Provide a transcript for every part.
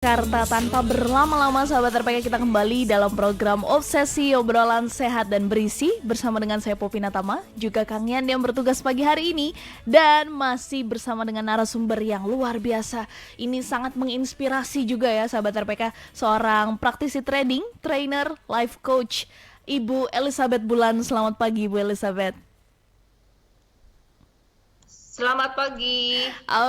Jakarta tanpa berlama-lama sahabat RPK, kita kembali dalam program Obsesi Obrolan Sehat dan Berisi bersama dengan saya Poppy Natama, juga Kang Yan yang bertugas pagi hari ini, dan masih bersama dengan narasumber yang luar biasa. Ini sangat menginspirasi juga ya sahabat RPK, seorang praktisi trading, trainer, life coach, Ibu Elizabeth Bulan. Selamat pagi Ibu Elizabeth. Selamat pagi.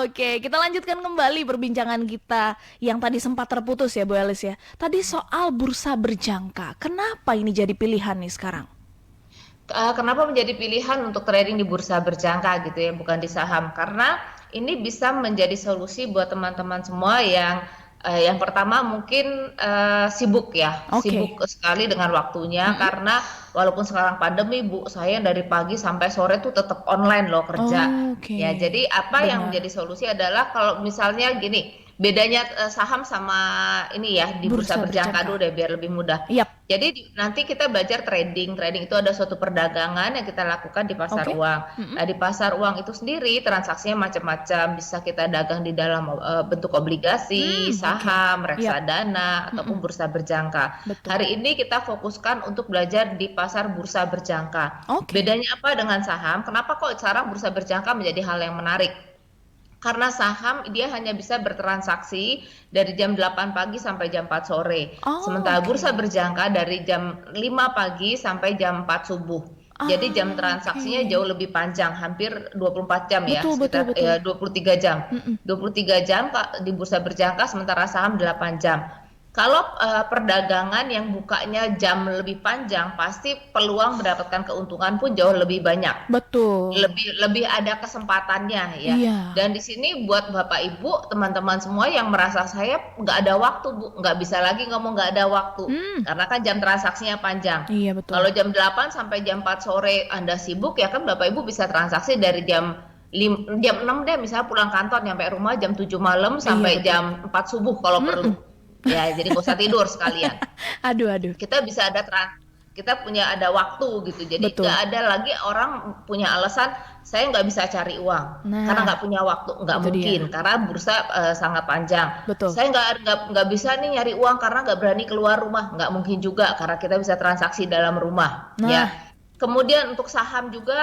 Oke, kita lanjutkan kembali perbincangan kita yang tadi sempat terputus ya Bu Elis ya. Tadi soal bursa berjangka. Kenapa ini jadi pilihan nih sekarang? Kenapa menjadi pilihan untuk trading di bursa berjangka gitu ya, bukan di saham? Karena ini bisa menjadi solusi buat teman-teman semua yang pertama mungkin sibuk ya, Oke. sibuk sekali dengan waktunya karena walaupun sekarang pandemi Bu, saya dari pagi sampai sore tuh tetap online loh kerja. Oke. Ya, jadi apa yang Benar. menjadi solusi adalah kalau misalnya gini, bedanya saham sama ini ya di bursa Bursa berjangka berjangka. dulu deh biar lebih mudah. Yap. Jadi nanti kita belajar trading. Trading itu ada suatu perdagangan yang kita lakukan di pasar Oke. uang. Mm-mm. Nah, di pasar uang itu sendiri transaksinya macam-macam. Bisa kita dagang di dalam bentuk obligasi, Oke. saham, Yap. reksadana, Mm-mm. ataupun bursa berjangka. Betul. Hari ini kita fokuskan untuk belajar di pasar bursa berjangka. Oke. Bedanya apa dengan saham? Kenapa kok sekarang bursa berjangka menjadi hal yang menarik? Karena saham dia hanya bisa bertransaksi dari jam 8 pagi sampai jam 4 sore. Oh, Sementara bursa oke. berjangka dari jam 5 pagi sampai jam 4 subuh. Jadi jam Oke. transaksinya jauh lebih panjang, hampir 24 jam ya, Betul, betul, sekitar betul. 23 jam. Mm-mm. 23 jam di bursa berjangka, sementara saham 8 jam. Kalau perdagangan yang bukanya jam lebih panjang, pasti peluang mendapatkan keuntungan pun jauh lebih banyak. Betul. Lebih ada kesempatannya ya. Iya. Dan di sini buat Bapak Ibu, teman-teman semua yang merasa saya nggak ada waktu Bu, nggak bisa lagi ngomong nggak ada waktu, Hmm. karena kan jam transaksinya panjang. Iya betul. Kalau jam 8 sampai jam 4 sore Anda sibuk ya kan Bapak Ibu bisa transaksi dari jam 6 deh, misalnya pulang kantor nyampe rumah jam 7 malam Iya sampai betul. jam 4 subuh kalau perlu. Mm-mm. Ya, jadi nggak usah tidur sekalian. Aduh, aduh. Kita bisa kita punya ada waktu gitu, jadi Betul. nggak ada lagi orang punya alasan saya nggak bisa cari uang karena Nah, nggak punya waktu, nggak itu dia. mungkin karena bursa sangat panjang. Betul. Saya nggak bisa nih nyari uang karena nggak berani keluar rumah, nggak mungkin juga karena kita bisa transaksi dalam rumah ya. Nah, Kemudian untuk saham juga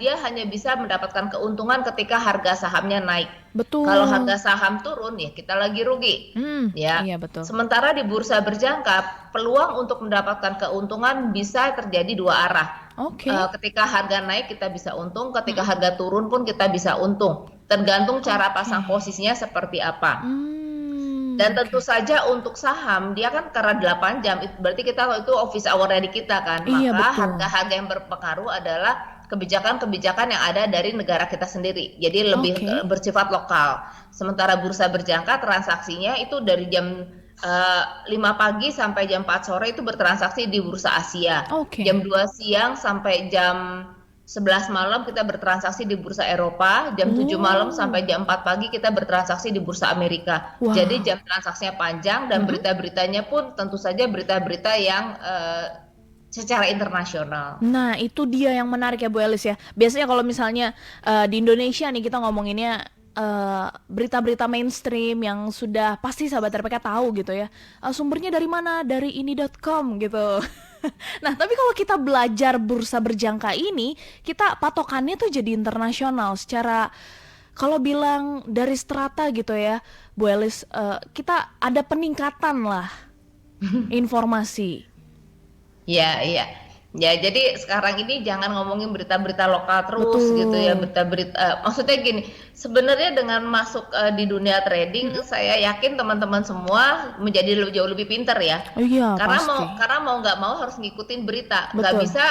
dia hanya bisa mendapatkan keuntungan ketika harga sahamnya naik. Kalau betul. harga saham turun ya kita lagi rugi ya. Iya betul. Sementara di bursa berjangka, peluang untuk mendapatkan keuntungan bisa terjadi dua arah. Oke. Ketika harga naik kita bisa untung, ketika harga turun pun kita bisa untung. Tergantung cara Oke. pasang posisinya seperti apa. Dan tentu Oke. saja untuk saham, dia kan karena 8 jam, berarti kita itu office hour-nya di kita kan. Iya Maka betul. harga-harga yang berpengaruh adalah kebijakan-kebijakan yang ada dari negara kita sendiri. Jadi lebih Oke. bersifat lokal. Sementara bursa berjangka transaksinya itu dari jam 5 pagi sampai jam 4 sore itu bertransaksi di bursa Asia. Oke. Jam 2 siang sampai jam 11 malam kita bertransaksi di bursa Eropa, jam 7 malam Oh. sampai jam 4 pagi kita bertransaksi di bursa Amerika. Jadi Wow. jam transaksinya panjang dan berita-beritanya pun tentu saja berita-berita yang secara internasional. Nah, itu dia yang menarik ya Bu Elis ya. Biasanya kalau misalnya di Indonesia nih kita ngomonginnya berita-berita mainstream yang sudah pasti sahabat RPK tahu gitu ya. Sumbernya dari mana? Dari ini.com gitu. Nah, tapi kalau kita belajar bursa berjangka ini, kita patokannya tuh jadi internasional secara kalau bilang dari strata gitu ya, Bu Elis, kita ada peningkatan lah informasi. Iya, iya. Ya, jadi sekarang ini jangan ngomongin berita-berita lokal terus gitu ya, Betul. berita-berita. Maksudnya gini, sebenarnya dengan masuk di dunia trading, saya yakin teman-teman semua menjadi jauh lebih pinter ya. Oh iya, Karena pasti. mau nggak mau harus ngikutin berita. Nggak Betul. bisa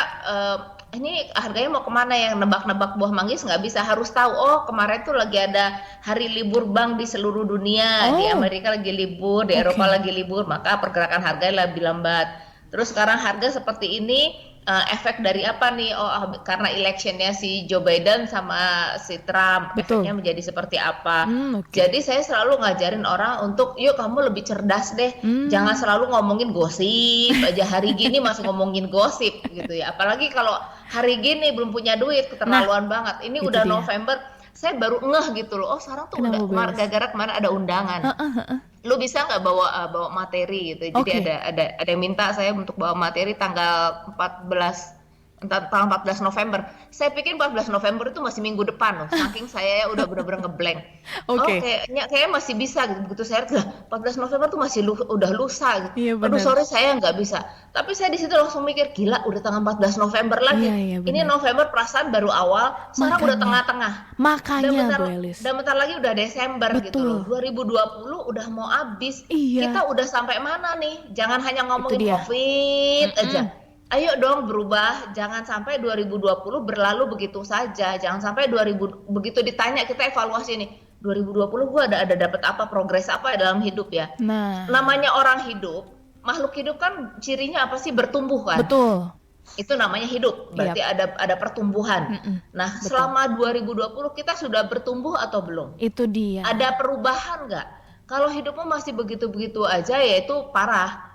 ini harganya mau kemana, yang nebak-nebak buah manggis nggak bisa, harus tahu oh kemarin tuh lagi ada hari libur bank di seluruh dunia, di Oh, Amerika lagi libur, di Eropa oke. lagi libur, maka pergerakan harganya lebih lambat. Terus sekarang harga seperti ini efek dari apa nih? Oh, karena electionnya si Joe Biden sama si Trump, efeknya Betul. menjadi seperti apa? Oke. Jadi saya selalu ngajarin orang untuk, yuk kamu lebih cerdas deh, jangan Hmm, selalu ngomongin gosip aja. Hari gini masih ngomongin gosip gitu ya. Apalagi kalau hari gini belum punya duit, nah, keterlaluan banget. Ini itu udah dia. November. saya baru ngeh gitu loh. Oh sekarang tuh Kenapa udah Bu Elis? gara-gara kemarin ada undangan. Heeh, heeh. Lu bisa nggak bawa materi gitu. Jadi Oke. ada yang minta saya untuk bawa materi tanggal 14 tanggal 14 November. Saya pikir 14 November itu masih minggu depan loh. Saking saya udah bener-bener ngeblank. Oh Oke. kayaknya masih bisa gitu. Begitu saya lihat lah 14 November tuh masih udah lusa gitu. Iya Aduh benar. sorry saya nggak bisa. Tapi saya di situ langsung mikir gila udah tanggal 14 November lagi. Iya, iya Ini benar. November perasaan baru awal, sekarang udah Makanya. tengah-tengah. Makanya Bu Elis. Dan bentar lagi udah Desember gitu loh. Betul. 2020 udah mau habis. Iya, Kita udah sampai mana nih? Jangan hanya itu ngomongin dia. COVID aja. Mm-mm. Ayo dong berubah. Jangan sampai 2020 berlalu begitu saja. Jangan sampai 2000 begitu ditanya kita evaluasi nih. 2020 gua ada dapat apa, progres apa dalam hidup ya. Nah, Namanya orang hidup, makhluk hidup kan cirinya apa sih? Bertumbuh kan? betul. Itu namanya hidup, berarti Yap. ada pertumbuhan. Mm-mm. Nah, Betul. selama 2020 kita sudah bertumbuh atau belum? Itu dia. Ada perubahan nggak? Kalau hidupmu masih begitu-begitu aja, ya itu parah.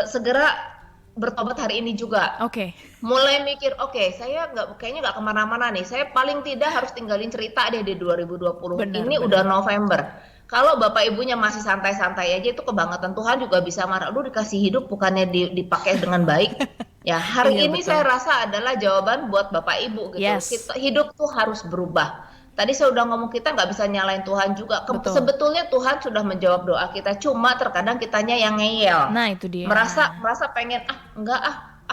Segera bertobat hari ini juga. Oke. Mulai mikir, oke, saya kayaknya nggak kemana-mana nih. Saya paling tidak harus tinggalin cerita deh di 2020. Benar, Ini benar. udah November. Kalau bapak ibunya masih santai-santai aja, itu kebangetan. Tuhan juga bisa marah. Lu dikasih hidup bukannya dipakai dengan baik. Ya, hari Iya, ini betul. saya rasa adalah jawaban buat bapak ibu gitu. Yes. Hidup tuh harus berubah. Tadi saya udah ngomong kita nggak bisa nyalain Tuhan juga. Betul. Sebetulnya Tuhan sudah menjawab doa kita. Cuma terkadang kitanya yang ngeyel. Nah, itu dia. Merasa pengen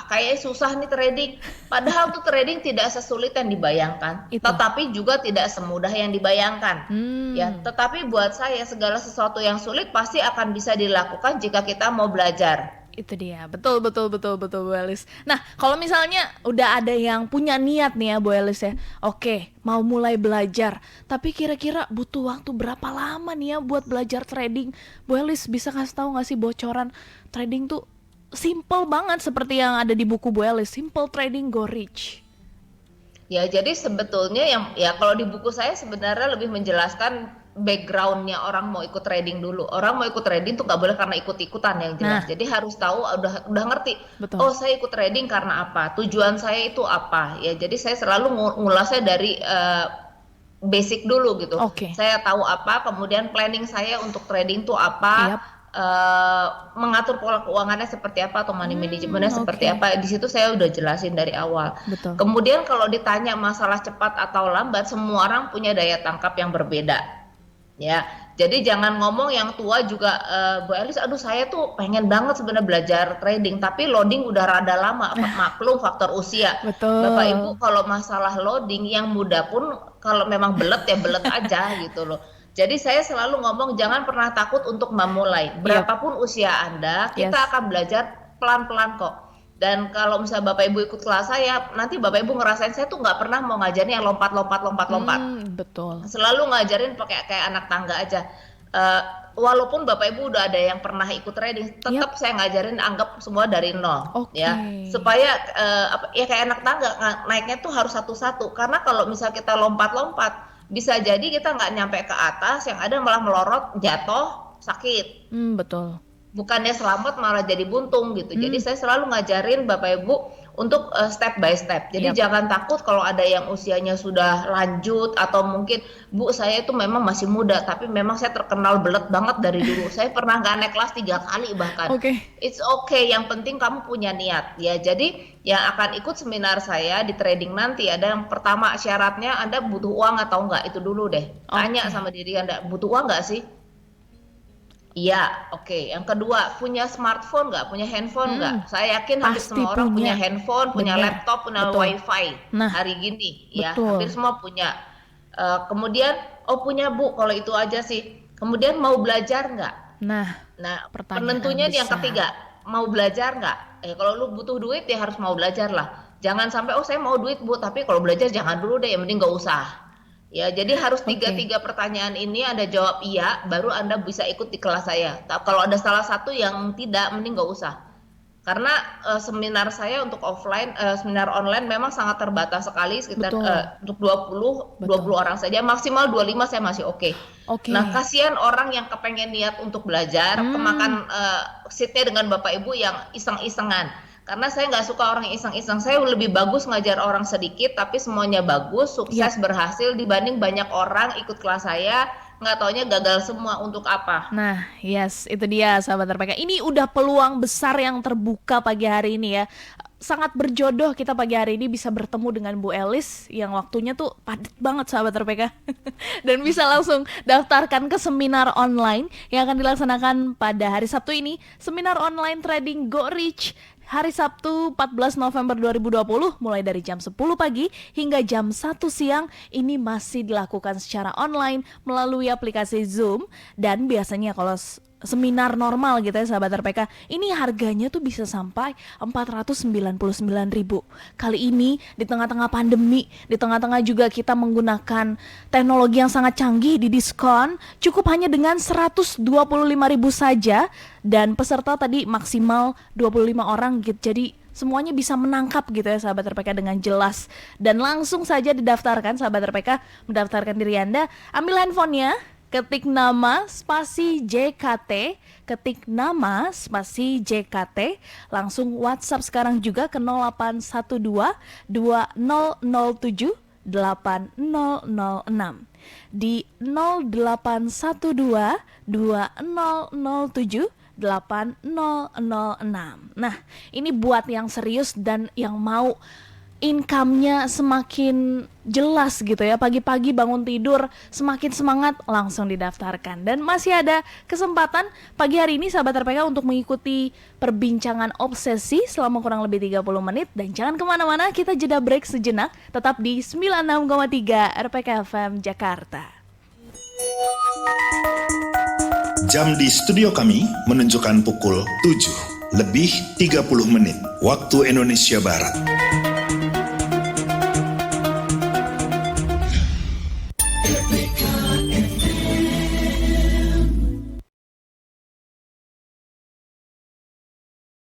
kayaknya susah nih trading. Padahal tuh trading tidak sesulit yang dibayangkan, Itu. tetapi juga tidak semudah yang dibayangkan. Hmm. Ya, tetapi buat saya segala sesuatu yang sulit pasti akan bisa dilakukan jika kita mau belajar. Itu dia, betul Bu Elis. Nah, kalau misalnya udah ada yang punya niat nih ya Bu Elis ya, oke, mau mulai belajar, tapi kira-kira butuh waktu berapa lama nih ya buat belajar trading? Bu Elis bisa kasih tahu nggak sih bocoran trading tuh simple banget seperti yang ada di buku Bu Elis, Simple Trading Go Rich. Ya, jadi sebetulnya kalau di buku saya sebenarnya lebih menjelaskan backgroundnya orang mau ikut trading dulu. Orang mau ikut trading tuh nggak boleh karena ikut-ikutan yang jelas. Nah. Jadi harus tahu udah ngerti. Betul. Oh saya ikut trading karena apa? Tujuan saya itu apa? Ya jadi saya selalu ngulasnya dari basic dulu gitu. Oke. Saya tahu apa, kemudian planning saya untuk trading tuh apa. Yap. Mengatur pola keuangannya seperti apa atau money managementnya seperti oke. apa. Di situ saya udah jelasin dari awal. Betul. Kemudian kalau ditanya masalah cepat atau lambat, semua orang punya daya tangkap yang berbeda. Ya, jadi jangan ngomong yang tua juga, Bu Elis, aduh saya tuh pengen banget sebenarnya belajar trading, tapi loading udah rada lama, maklum faktor usia. Betul. Bapak Ibu kalau masalah loading, yang muda pun kalau memang belet ya belet aja gitu loh. Jadi saya selalu ngomong jangan pernah takut untuk memulai. Berapapun usia Anda, kita Yes. akan belajar pelan-pelan kok. Dan kalau misalnya Bapak Ibu ikut kelas saya, nanti Bapak Ibu ngerasain saya tuh nggak pernah mau ngajarin yang lompat. Betul. Selalu ngajarin pakai kayak anak tangga aja. Walaupun Bapak Ibu udah ada yang pernah ikut trading, tetap saya ngajarin anggap semua dari nol. Oke. Ya, supaya ya kayak anak tangga naiknya tuh harus satu-satu. Karena kalau misalnya kita lompat-lompat, bisa jadi kita nggak nyampe ke atas, yang ada malah melorot, jatuh, sakit. Betul. Bukannya selamat malah jadi buntung gitu. Jadi saya selalu ngajarin Bapak Ibu untuk step by step. Jadi Yap. jangan takut kalau ada yang usianya sudah lanjut atau mungkin Bu saya itu memang masih muda tapi memang saya terkenal belet banget dari dulu. Saya pernah nggak naik kelas 3 kali bahkan. Oke. It's okay, yang penting kamu punya niat ya. Jadi yang akan ikut seminar saya di trading nanti ada yang pertama syaratnya Anda butuh uang atau enggak, itu dulu deh. Tanya sama diri Anda, butuh uang nggak sih? Iya, oke. Yang kedua, punya smartphone nggak? Punya handphone nggak? Saya yakin hampir Pasti semua orang punya punya. handphone, punya Bener. laptop, punya Betul. wifi Nah, hari gini. Ya, betul. hampir semua punya. Kemudian, punya Bu, kalau itu aja sih. Kemudian mau belajar nggak? Nah, Nah, pertanyaan penentunya yang besar. ketiga, mau belajar nggak? Kalau lu butuh duit ya harus mau belajar lah. Jangan sampai, saya mau duit Bu, tapi kalau belajar jangan dulu deh, yang penting nggak usah. Ya, jadi harus Oke. tiga pertanyaan ini Anda jawab iya, baru Anda bisa ikut di kelas saya. Kalau ada salah satu yang tidak, mending nggak usah. Karena seminar saya untuk offline, seminar online memang sangat terbatas sekali, sekitar untuk 20 orang saja, maksimal 25 saya masih oke. Oke. Nah, kasihan orang yang kepengen niat untuk belajar, kemakan seatnya dengan Bapak Ibu yang iseng-isengan. Karena saya nggak suka orang iseng-iseng. Saya lebih bagus ngajar orang sedikit tapi semuanya bagus, sukses, berhasil dibanding banyak orang ikut kelas saya nggak taunya gagal semua. Untuk apa? Nah, yes, itu dia sahabat RPK. Ini udah peluang besar yang terbuka pagi hari ini ya. Sangat berjodoh kita pagi hari ini bisa bertemu dengan Bu Elis yang waktunya tuh padat banget sahabat RPK. Dan bisa langsung daftarkan ke seminar online yang akan dilaksanakan pada hari Sabtu ini. Seminar online trading Go Rich hari Sabtu 14 November 2020 mulai dari jam 10 pagi hingga jam 1 siang. Ini masih dilakukan secara online melalui aplikasi Zoom. Dan biasanya kalau seminar normal gitu ya sahabat RPK, ini harganya tuh bisa sampai 499.000. Kali ini di tengah-tengah pandemi, di tengah-tengah juga kita menggunakan teknologi yang sangat canggih, di diskon cukup hanya dengan 125.000 saja, dan peserta tadi maksimal 25 orang gitu. Jadi semuanya bisa menangkap gitu ya sahabat RPK dengan jelas. Dan langsung saja didaftarkan sahabat RPK, mendaftarkan diri Anda, ambil handphonenya, ketik nama spasi JKT, ketik nama spasi JKT, langsung WhatsApp sekarang juga ke 0812 2007 8006. Di 0812 2007 8006. Nah, ini buat yang serius dan yang mau income-nya semakin jelas gitu ya. Pagi-pagi bangun tidur semakin semangat, langsung didaftarkan. Dan masih ada kesempatan pagi hari ini sahabat RPK untuk mengikuti perbincangan obsesi selama kurang lebih 30 menit. Dan jangan kemana-mana, kita jeda break sejenak. Tetap di 96,3 RPK FM Jakarta. Jam di studio kami menunjukkan pukul 7 lebih 30 menit waktu Indonesia Barat.